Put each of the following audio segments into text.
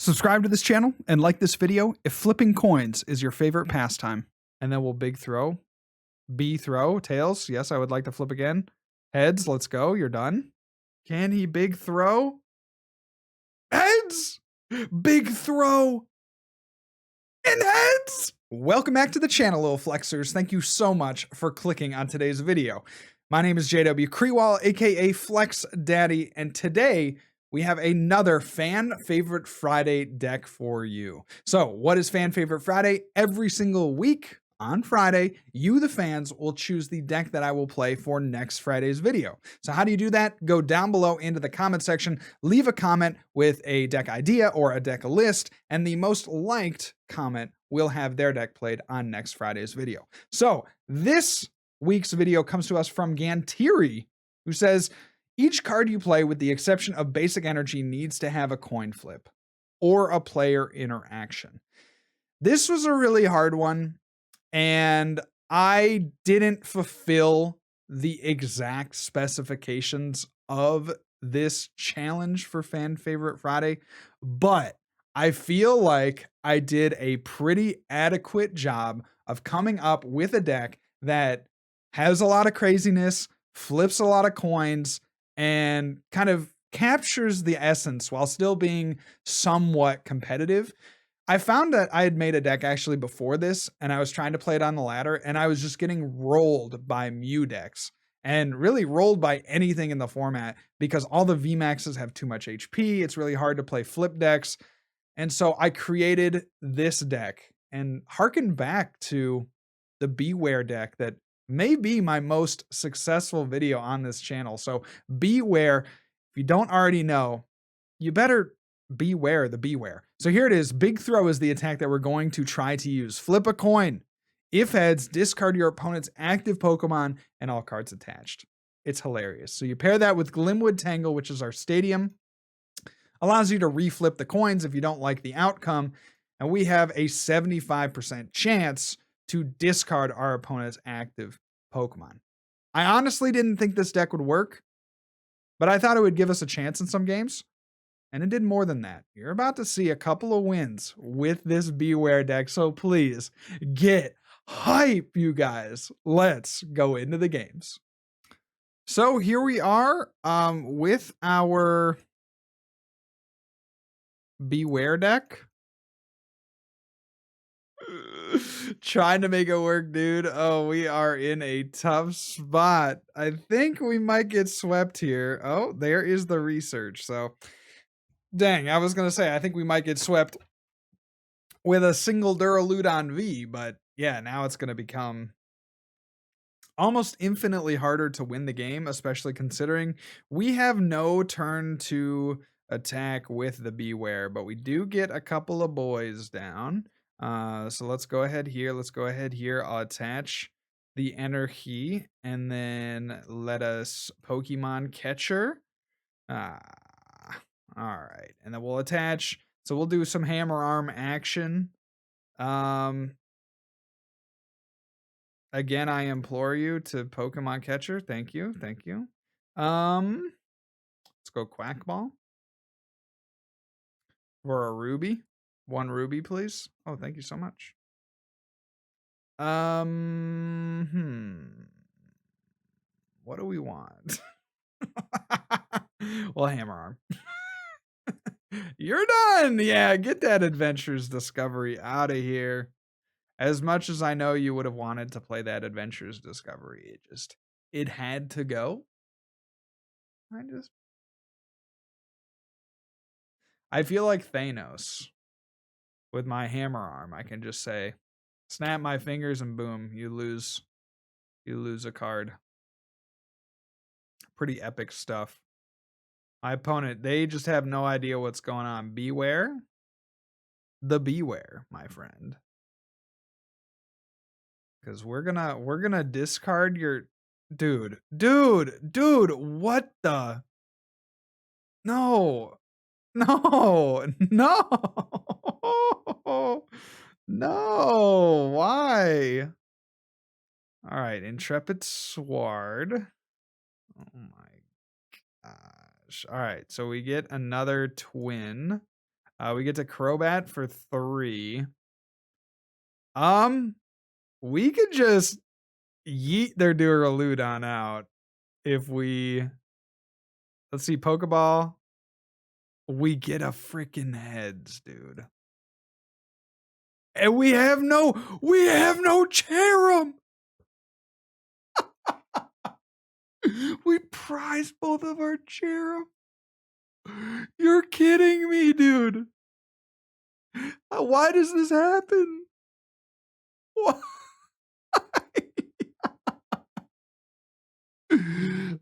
Subscribe to this channel and like this video if flipping coins is your favorite pastime. And then we'll big throw. B throw. Tails. Yes, I would like to flip again. Heads. Let's go. You're done. Can he big throw? Heads. Big throw. And heads. Welcome back to the channel, little flexers. Thank you so much for clicking on today's video. My name is JW Creewall, aka Flex Daddy, and today we have another Fan Favorite Friday deck for you. So, what is Fan Favorite Friday? Every single week on Friday, you, the fans, will choose the deck that I will play for next Friday's video. So, how do you do that? Go down below into the comment section, leave a comment with a deck idea or a deck list, and the most liked comment will have their deck played on next Friday's video. So, this week's video comes to us from Gantiri, who says, each card you play, with the exception of basic energy, needs to have a coin flip or a player interaction. This was a really hard one, and I didn't fulfill the exact specifications of this challenge for Fan Favorite Friday, but I feel like I did a pretty adequate job of coming up with a deck that has a lot of craziness, flips a lot of coins, and kind of captures the essence while still being somewhat competitive. I found that I had made a deck actually before this, and I was trying to play it on the ladder, and I was just getting rolled by Mew decks, and really rolled by anything in the format, because all the VMAXs have too much HP. It's really hard to play flip decks. And so I created this deck and harkened back to the Bewear deck that may be my most successful video on this channel. So Bewear, if you don't already know, you better beware the Bewear. So here it is. Big throw is the attack that we're going to try to use. Flip a coin. If heads, discard your opponent's active Pokemon and all cards attached. It's hilarious. So you pair that with Glimwood Tangle, which is our stadium. Allows you to reflip the coins if you don't like the outcome. And we have a 75% chance to discard our opponent's active Pokemon. I honestly didn't think this deck would work, but I thought it would give us a chance in some games, and it did more than that. You're about to see a couple of wins with this Bewear deck, so please get hype, you guys. Let's go into the games. So here we are with our Bewear deck. Trying to make it work, dude. Oh, we are in a tough spot. I think we might get swept here. Oh, there is the research. So, dang, I was going to say, I think we might get swept with a single Duraludon V, but yeah, now it's going to become almost infinitely harder to win the game, especially considering we have no turn to attack with the Bewear, but we do get a couple of boys down. So let's go ahead here. I'll attach the energy, and then let us Pokemon Catcher. All right, and then we'll attach. So we'll do some hammer arm action. Again, I implore you to Pokemon Catcher. Thank you. Let's go Quack Ball for a Ruby. 1 Ruby, please. Oh, thank you so much. What do we want? Well, hammer arm. You're done. Yeah, get that Adventures Discovery out of here. As much as I know you would have wanted to play that Adventures Discovery, it had to go. I feel like Thanos with my hammer arm. I can just say, snap my fingers and boom, you lose a card. Pretty epic stuff. My opponent, they just have no idea what's going on. Bewear the Bewear, my friend. Because we're gonna discard your dude, what the? No, why? All right, Intrepid Sword. Oh my gosh. All right, so we get another twin. We get to Crobat for 3. We could just yeet their Duraludon out if we, let's see, Pokeball. We get a freaking heads, dude. And we have no Cherrim. We prize both of our Cherrim. You're kidding me, dude. Why does this happen? Why?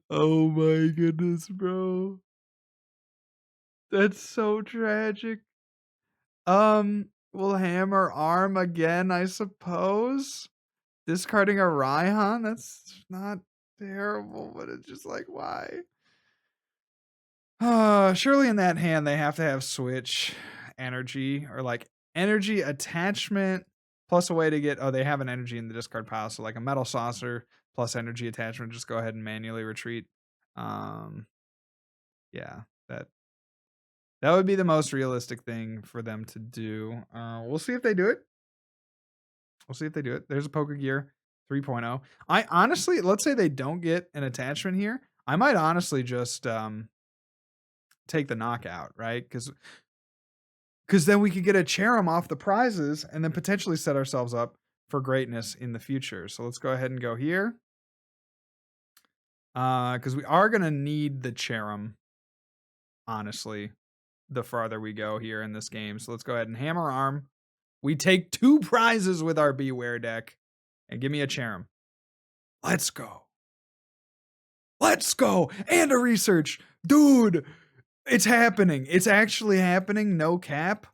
Oh my goodness, bro. That's so tragic. We'll hammer arm again, I suppose. Discarding a Raihan? That's not terrible, but it's just like, why? Surely in that hand they have to have switch energy or like energy attachment plus a way to get, oh, they have an energy in the discard pile, so like a metal saucer plus energy attachment, just go ahead and manually retreat. Yeah, that would be the most realistic thing for them to do. We'll see if they do it. We'll see if they do it. There's a Pokegear 3.0. I honestly, let's say they don't get an attachment here. I might honestly just take the knockout, right? Because then we could get a Cherrim off the prizes and then potentially set ourselves up for greatness in the future. So let's go ahead and go here. Because we are going to need the Cherrim, honestly, the farther we go here in this game. So let's go ahead and hammer arm. We take 2 prizes with our Bewear deck. And give me a Cherrim. Let's go. Let's go. And a research. Dude, it's happening. It's actually happening. No cap.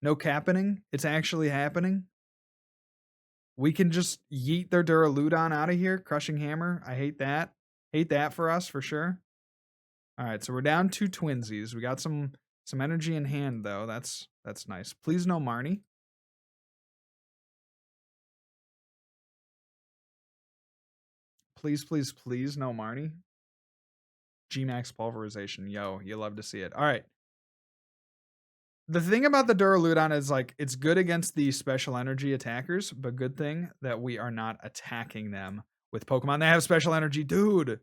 No cappening. It's actually happening. We can just yeet their Duraludon out of here. Crushing Hammer. I hate that. Hate that for us, for sure. All right, so we're down 2 twinsies. We got some energy in hand, though. That's nice. Please no Marnie. Please, please, please no Marnie. G-Max Pulverization. Yo, you love to see it. All right. The thing about the Duraludon is, like, it's good against the special energy attackers, but good thing that we are not attacking them with Pokemon that have special energy. Dude.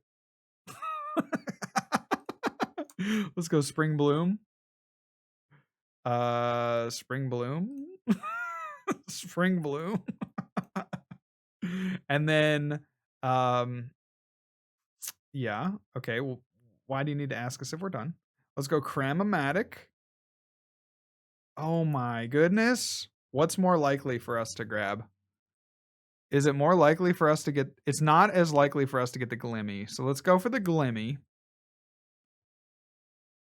Let's go Spring Bloom. Spring Bloom. Spring Bloom. And then, yeah. Okay. Well, why do you need to ask us if we're done? Let's go Cram-o-matic. Oh my goodness. What's more likely for us to grab? Is it more likely for us to get... It's not as likely for us to get the Glimmy. So let's go for the Glimmy.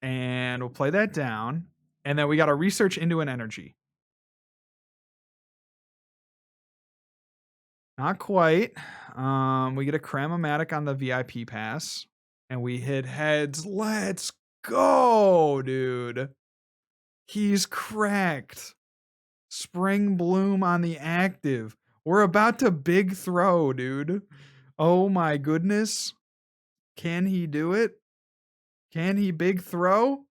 And we'll play that down. And then we got to research into an energy. Not quite. We get a Cram-o-matic on the VIP pass. And we hit heads. Let's go, dude. He's cracked. Spring Bloom on the active. We're about to big throw, dude. Oh my goodness. Can he do it? Can he big throw?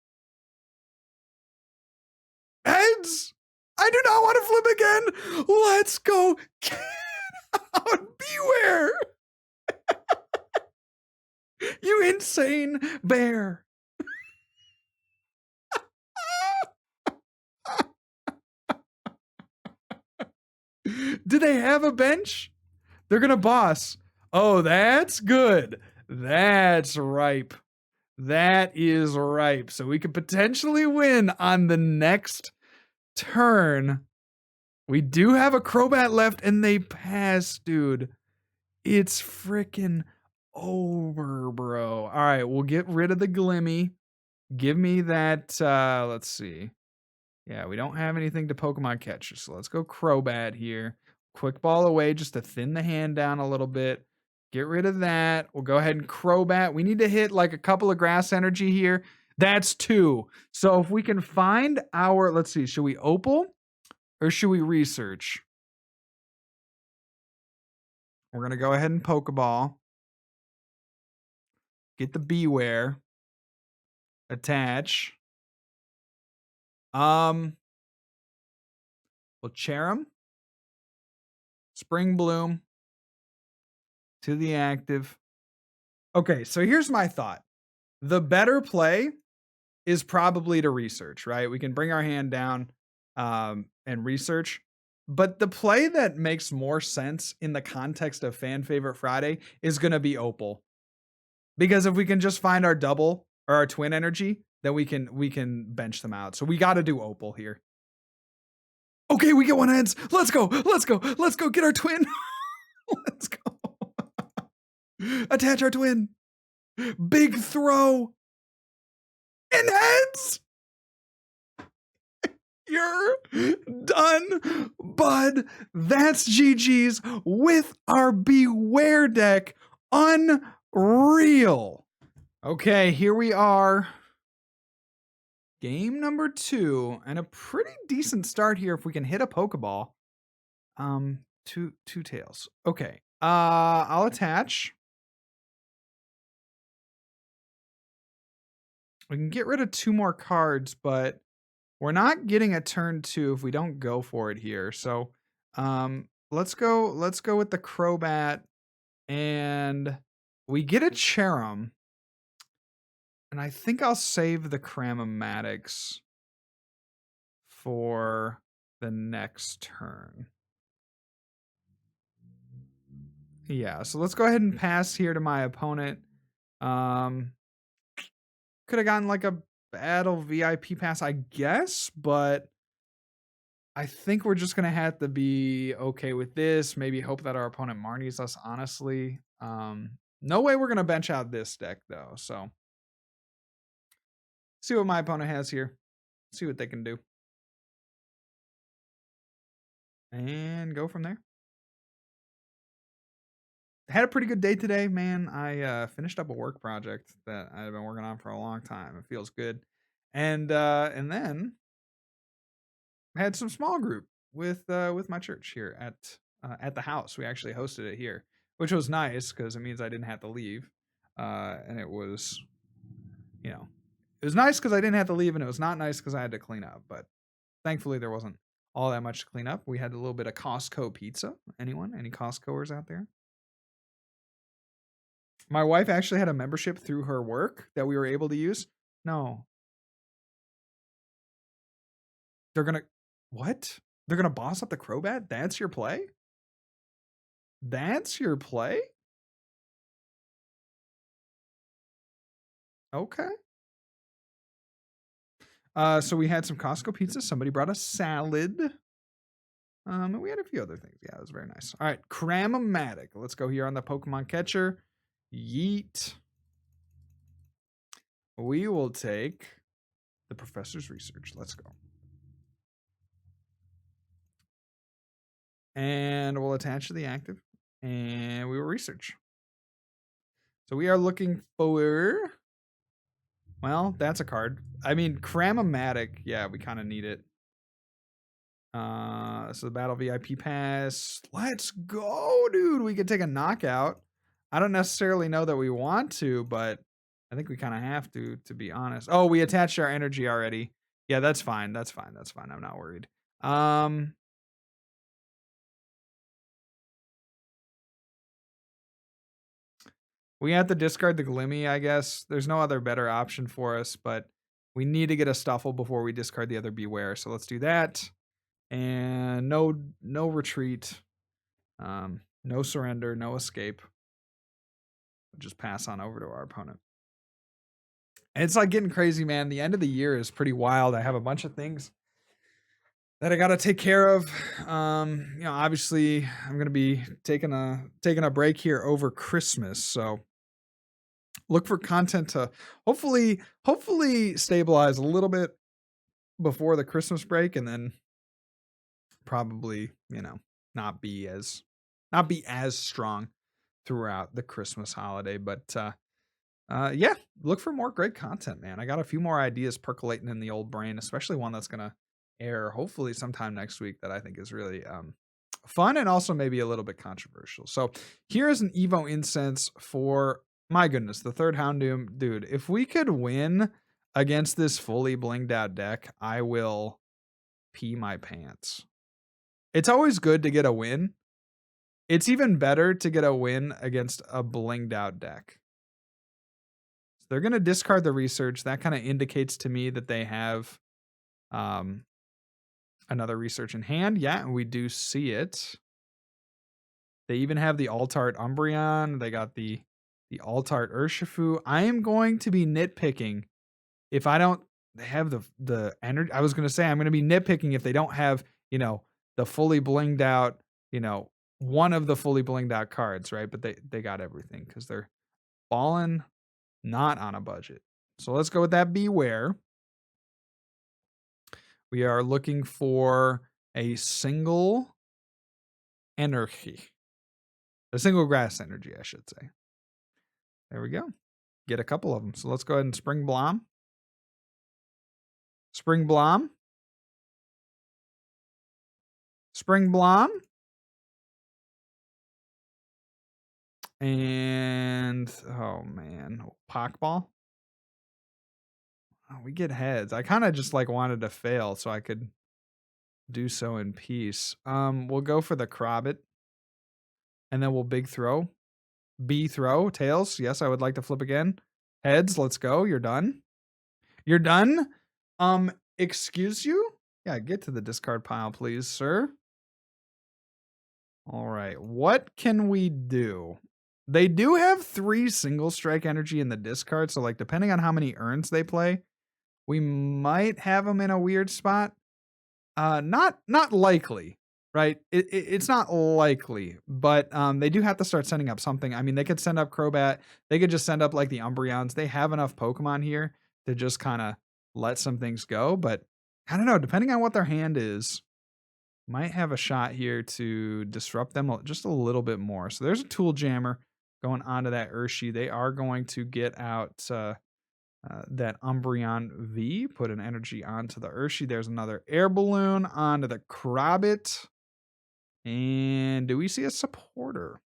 Heads! I do not want to flip again. Let's go. Get out. Bewear. You insane bear. Do they have a bench? They're going to boss. Oh, that's good. That's ripe. That is ripe. So we could potentially win on the next turn. We do have a Crobat left and they pass, dude. It's freaking over, bro. All right, we'll get rid of the Glimmy. Give me that, let's see. Yeah, we don't have anything to Pokemon Catcher, so let's go Crobat here. Quick Ball away just to thin the hand down a little bit. Get rid of that. We'll go ahead and Crobat. We need to hit like a couple of grass energy here. That's 2. So if we can find our, let's see, should we Opal or should we research? We're going to go ahead and Pokeball. Get the Bewear. Attach. Well, Cherrim, Spring Bloom to the active. Okay, so here's my thought. The better play is probably to research, right? We can bring our hand down and research. But the play that makes more sense in the context of Fan Favorite Friday is going to be Opal. Because if we can just find our double or our twin energy, then we can bench them out. So we got to do Opal here. Okay, we get one heads. Let's go. Let's go. Let's go get our twin. Let's go. Attach our twin. Big throw. And heads. You're done, bud. That's GG's with our Bewear deck. Unreal. Okay, here we are. Game number 2, and a pretty decent start here if we can hit a Pokeball. Two tails. Okay. I'll attach. We can get rid of 2 more cards, but we're not getting a turn 2 if we don't go for it here. So, let's go with the Crobat, and we get a Cherrim. And I think I'll save the Cram-o-matic for the next turn. Yeah, so let's go ahead and pass here to my opponent. Could have gotten like a Battle VIP Pass, I guess, but I think we're just gonna have to be okay with this. Maybe hope that our opponent Marnies us, honestly. No way we're gonna bench out this deck though, so see what my opponent has here. See what they can do. And go from there. Had a pretty good day today, man. I finished up a work project that I've been working on for a long time. It feels good. And then I had some small group with my church here at the house. We actually hosted it here, which was nice because it means I didn't have to leave. And it was, it was nice because I didn't have to leave, and it was not nice because I had to clean up. But thankfully, there wasn't all that much to clean up. We had a little bit of Costco pizza. Anyone? Any Costcoers out there? My wife actually had a membership through her work that we were able to use. No. They're going to... What? They're going to boss up the Crobat? That's your play? That's your play? Okay. So we had some Costco pizza. Somebody brought a salad. And we had a few other things. Yeah, it was very nice. All right, Cram-o-matic. Let's go here on the Pokemon Catcher. Yeet. We will take the Professor's Research. Let's go. And we'll attach to the active. And we will research. So we are looking for... Well, that's a card. I mean, Cram-o-matic. Yeah, we kind of need it. So the Battle VIP Pass. Let's go, dude. We could take a knockout. I don't necessarily know that we want to, but I think we kind of have to be honest. Oh, we attached our energy already. Yeah, that's fine. That's fine. That's fine. I'm not worried. We have to discard the Glimmy, I guess. There's no other better option for us, but we need to get a Stufful before we discard the other Bewear. So let's do that. And no retreat. No surrender, no escape. We'll just pass on over to our opponent. And it's like getting crazy, man. The end of the year is pretty wild. I have a bunch of things that I got to take care of. Obviously I'm going to be taking a break here over Christmas. So look for content to hopefully stabilize a little bit before the Christmas break, and then probably, not be as strong throughout the Christmas holiday. But yeah, look for more great content, man. I got a few more ideas percolating in the old brain, especially one that's gonna air hopefully sometime next week that I think is really fun and also maybe a little bit controversial. So here is an Evo Incense for, my goodness, the third Houndoom. Dude, if we could win against this fully blinged out deck, I will pee my pants. It's always good to get a win. It's even better to get a win against a blinged out deck. So they're going to discard the research. That kind of indicates to me that they have another research in hand. Yeah, we do see it. They even have the Altart Umbreon. They got the Altart Urshifu. I am going to be nitpicking if I don't have the energy. I was going to say I'm going to be nitpicking if they don't have, you know, the fully blinged out, you know, one of the fully blinged out cards, right? But they got everything because they're balling not on a budget. So let's go with that Bewear. We are looking for a single energy. A single grass energy, I should say. There we go. Get a couple of them. So let's go ahead and Spring Blom. Spring Blom. Spring Blom. And, oh man, Poké Ball. Oh, we get heads. I kind of just like wanted to fail so I could do so in peace. We'll go for the Crobat. And then we'll big throw. B throw. Tails. Yes, I would like to flip again. Heads. Let's go. You're done. You're done? Excuse you? Yeah, get to the discard pile, please, sir. All right. What can we do? They do have 3 single strike energy in the discard. So, like, depending on how many urns they play, we might have them in a weird spot. Not likely, right? It's not likely, but they do have to start sending up something. I mean, they could send up Crobat. They could just send up like the Umbreons. They have enough Pokemon here to just kind of let some things go. But I don't know. Depending on what their hand is, might have a shot here to disrupt them just a little bit more. So there's a Tool Jammer going onto that Urshi. They are going to get out that Umbreon V, put an energy onto the Urshi. There's another air balloon onto the Crobat. And do we see a supporter?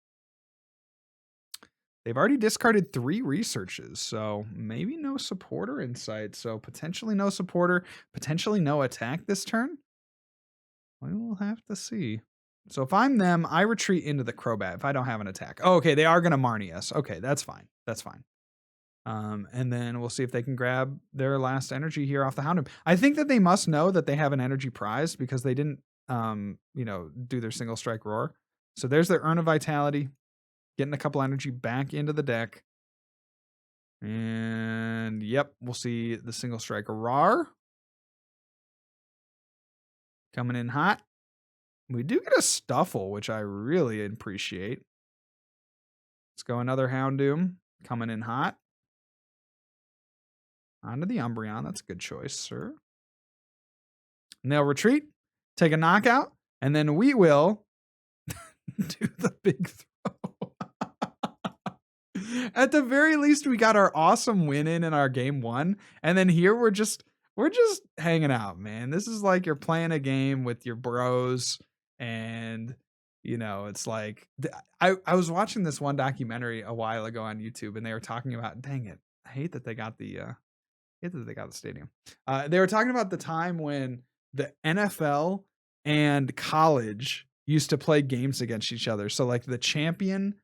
They've already discarded 3 researches, so maybe no supporter in sight. So potentially no supporter, potentially no attack this turn. We will have to see. So if I'm them, I retreat into the Crobat if I don't have an attack. Oh, okay, they are going to Marnie us. Okay, that's fine. That's fine. And then we'll see if they can grab their last energy here off the Houndoom. I think that they must know that they have an energy prize because they didn't, do their single strike roar. So there's their Urn of Vitality, getting a couple energy back into the deck. And yep, we'll see the single strike roar coming in hot. We do get a Stufful, which I really appreciate. Let's go another Houndoom coming in hot. Onto the Umbreon. That's a good choice, sir. And they'll retreat, take a knockout, and then we will do the big throw. At the very least, we got our awesome win in our game 1. And then here we're just hanging out, man. This is like you're playing a game with your bros. And, it's like, I was watching this one documentary a while ago on YouTube, and they were talking about, dang it, I hate that they got the stadium. They were talking about the time when the NFL and college used to play games against each other. So like the champion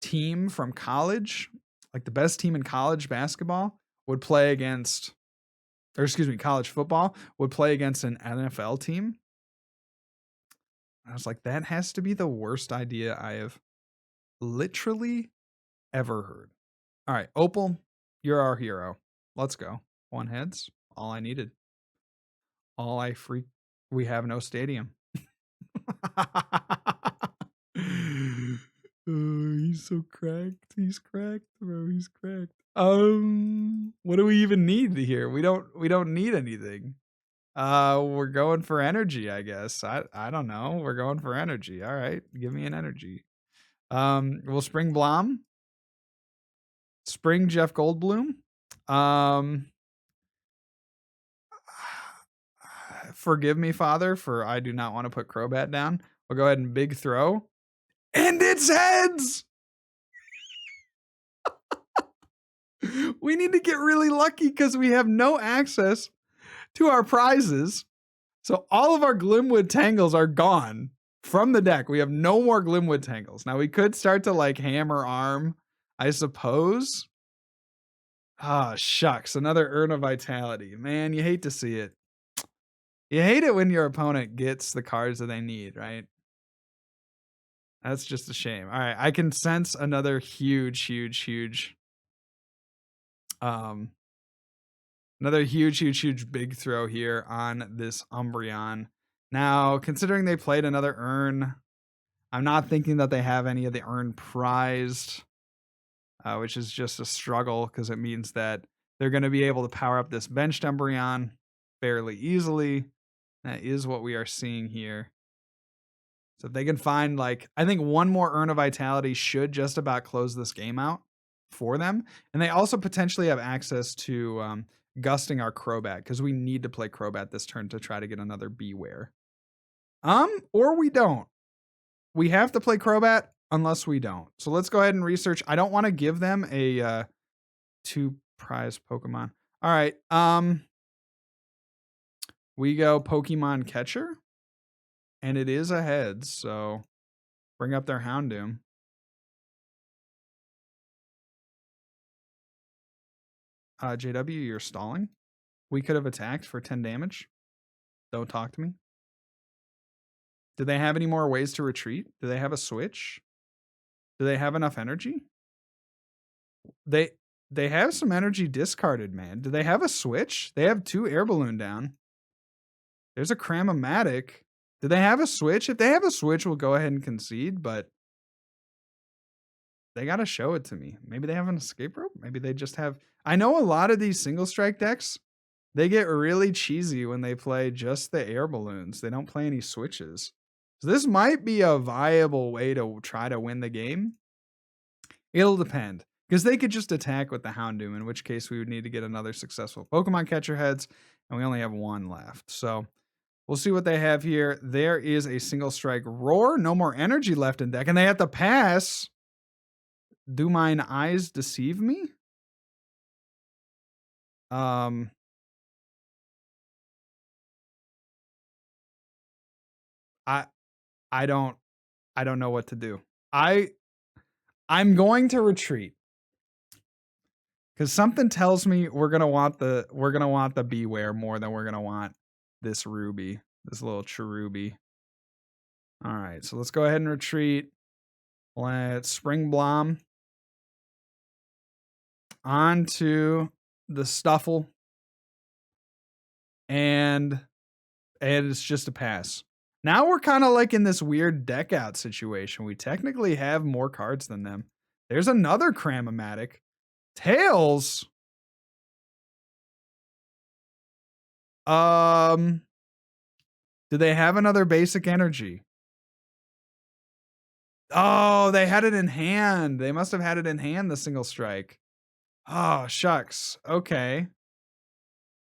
team from college, like the best team in college basketball would play against, college football would play against an NFL team. I was like, that has to be the worst idea I have literally ever heard. All right, Opal, you're our hero. Let's go. 1 heads. All I needed. We have no stadium. Oh, he's so cracked. He's cracked, bro. He's cracked. What do we even need here? We don't need anything. We're going for energy, I guess. I don't know. We're going for energy. All right. Give me an energy. We'll Spring Blom. Spring Jeff Goldblum. Forgive me, Father, for I do not want to put Crobat down. We'll go ahead and big throw. And it's heads! We need to get really lucky because we have no access to our prizes. So all of our Glimwood Tangles are gone from the deck. We have no more Glimwood Tangles. Now we could start to like hammer arm, I suppose. Ah, shucks. Another Urn of Vitality. Man, you hate to see it. You hate it when your opponent gets the cards that they need, right? That's just a shame. All right, I can sense another huge big throw here on this Umbreon. Now, considering they played another Urn, I'm not thinking that they have any of the Urn prized, which is just a struggle because it means that they're going to be able to power up this benched Umbreon fairly easily. That is what we are seeing here. So if they can find, like, I think one more Urn of Vitality should just about close this game out for them. And they also potentially have access to gusting our Crobat because we need to play Crobat this turn to try to get another Bewear. Or we don't. We have to play Crobat unless we don't. So let's go ahead and research. I don't want to give them a 2 prize Pokemon. All right. We go Pokemon Catcher. And it is a heads, so bring up their Houndoom. JW, you're stalling. We could have attacked for 10 damage. Don't talk to me. Do they have any more ways to retreat? Do they have a switch? Do they have enough energy? They have some energy discarded, man. Do they have a switch? They have 2 air balloon down. There's a Cram-o-matic. Do they have a switch? If they have a switch, we'll go ahead and concede, but they got to show it to me. Maybe they have an escape rope. Maybe they just have... I know a lot of these single strike decks, they get really cheesy when they play just the air balloons. They don't play any switches. So this might be a viable way to try to win the game. It'll depend. Because they could just attack with the Houndoom, in which case we would need to get another successful Pokemon Catcher heads, and we only have 1 left. So we'll see what they have here. There is a single strike Roar. No more energy left in deck, and they have to pass... Do mine eyes deceive me? I don't know what to do. I'm going to retreat. Cuz something tells me we're going to want the Bewear more than we're going to want this Ruby, this little Cherubi. All right, so let's go ahead and retreat. Let's Spring Blom onto the Stufful, and it's just a pass. Now we're kind of like in this weird deck out situation. We technically have more cards than them. There's another Cram-o-matic. Tails. Do they have another basic energy? Oh, they had it in hand. They must have had it in hand, the single strike. Oh, shucks. Okay.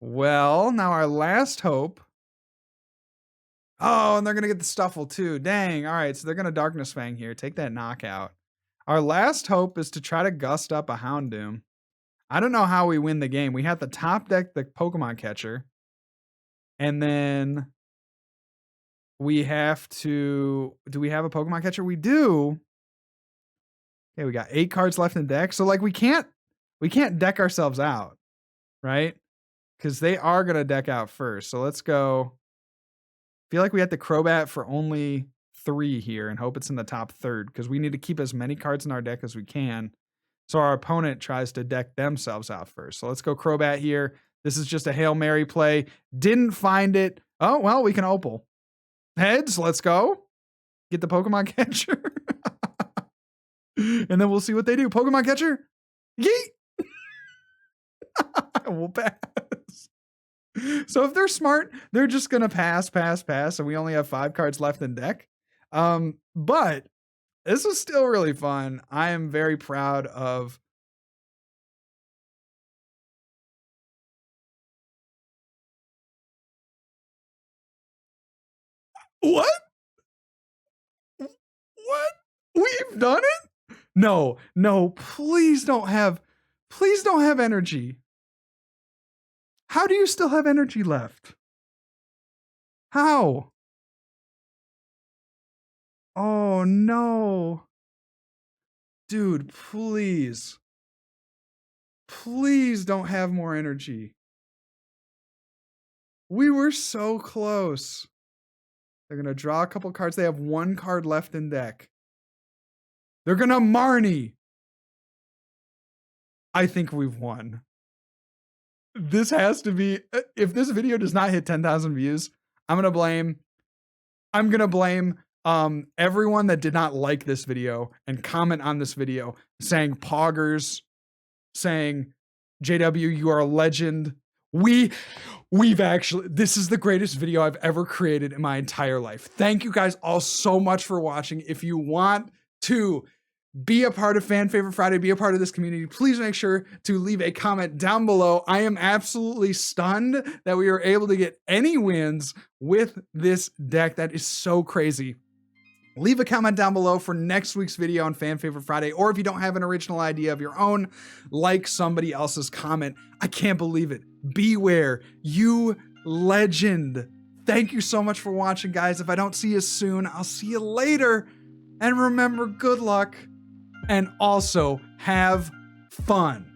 Well, now our last hope. Oh, and they're going to get the Stufful too. Dang. All right, so they're going to Darkness Fang here. Take that knockout. Our last hope is to try to gust up a Houndoom. I don't know how we win the game. We have to top deck the Pokemon Catcher. And then we have to... Do we have a Pokemon Catcher? We do. Okay, we got 8 cards left in deck. So, like, we can't deck ourselves out, right? Because they are going to deck out first. So let's go... I feel like we have to Crobat for only 3 here and hope it's in the top third because we need to keep as many cards in our deck as we can. So our opponent tries to deck themselves out first. So let's go Crobat here. This is just a Hail Mary play. Didn't find it. Oh, well, we can Opal. Heads, let's go. Get the Pokemon Catcher. And then we'll see what they do. Pokemon Catcher. Yeet. We'll pass. So if they're smart, they're just going to pass. And we only have 5 cards left in deck. But this was still really fun. I am very proud of... What? What? We've done it? No, please don't have Please don't have energy. How do you still have energy left? How? Oh no. Dude, please. Please don't have more energy. We were so close. They're going to draw a couple cards. They have one card left in deck. They're going to Marnie. I think we've won. This has to be, if this video does not hit 10,000 views, I'm going to blame everyone that did not like this video and comment on this video saying poggers, saying JW, you are a legend. We've actually, this is the greatest video I've ever created in my entire life. Thank you guys all so much for watching. If you want to be a part of Fan Favorite Friday, be a part of this community, please make sure to leave a comment down below. I am absolutely stunned that we were able to get any wins with this deck. That is so crazy. Leave a comment down below for next week's video on Fan Favorite Friday, or if you don't have an original idea of your own, like somebody else's comment. I can't believe it. Bewear, you legend. Thank you so much for watching, guys. If I don't see you soon, I'll see you later. And remember, good luck. And also have fun.